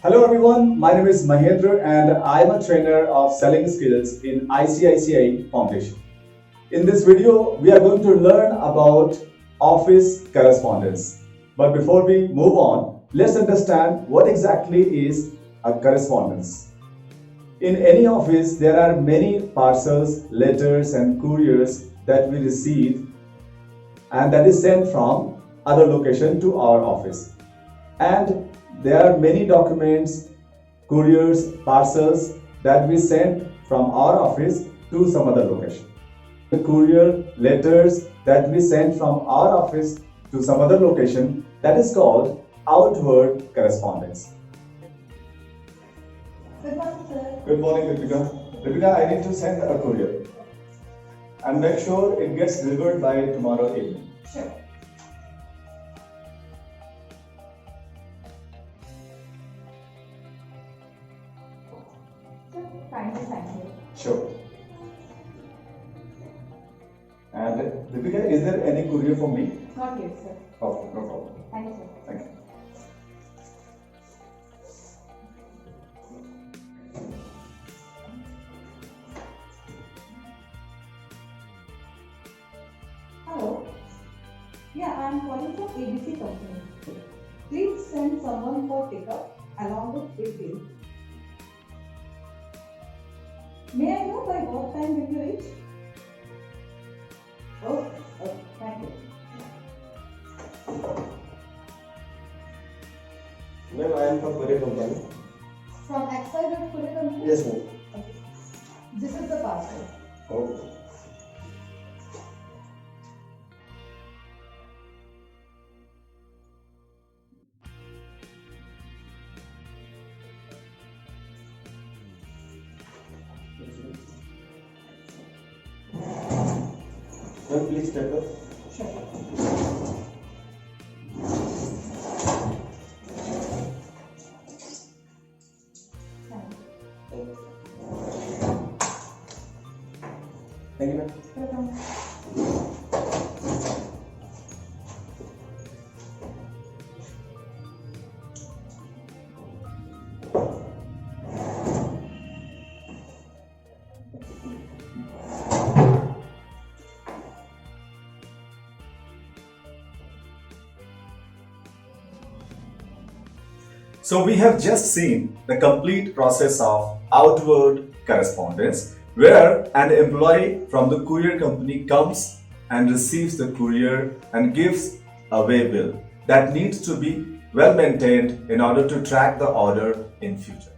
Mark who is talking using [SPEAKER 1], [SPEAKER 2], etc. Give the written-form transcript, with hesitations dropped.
[SPEAKER 1] Hello everyone, my name is Mahendra and I am a trainer of selling skills in ICICI Foundation. In this video, we are going to learn about office correspondence. But before we move on, let's understand what exactly is a correspondence. In any office, there are many parcels, letters and couriers that we receive and that is sent from other location to our office. And there are many documents, couriers, parcels that we send from our office to some other location. The courier letters that we send from our office to some other location, that is called outward correspondence.
[SPEAKER 2] Good morning, sir.
[SPEAKER 1] Good morning, Deepika. Deepika, I need to send a courier and make sure it gets delivered by tomorrow evening.
[SPEAKER 2] Sure. Kindly sign here.
[SPEAKER 1] Sure. And Deepika, is there any courier for me?
[SPEAKER 2] Not yet, sir.
[SPEAKER 1] Okay, no problem.
[SPEAKER 2] Thank you, sir.
[SPEAKER 1] Thank you.
[SPEAKER 2] Hello. Yeah, I am calling from ABC company. Please send someone for pickup along with bill. May I know by what time will you reach? Oh, thank you.
[SPEAKER 3] Ma'am, I am from Courier Company.
[SPEAKER 2] From Exide Courier Company?
[SPEAKER 3] Yes, ma'am.
[SPEAKER 2] Okay. This is the parcel.
[SPEAKER 3] Okay. Ma'am, please step up.
[SPEAKER 2] Sure.
[SPEAKER 3] Thank you, ma'am.
[SPEAKER 2] Welcome.
[SPEAKER 1] So we have just seen the complete process of outward correspondence where an employee from the courier company comes and receives the courier and gives a way bill that needs to be well maintained in order to track the order in future.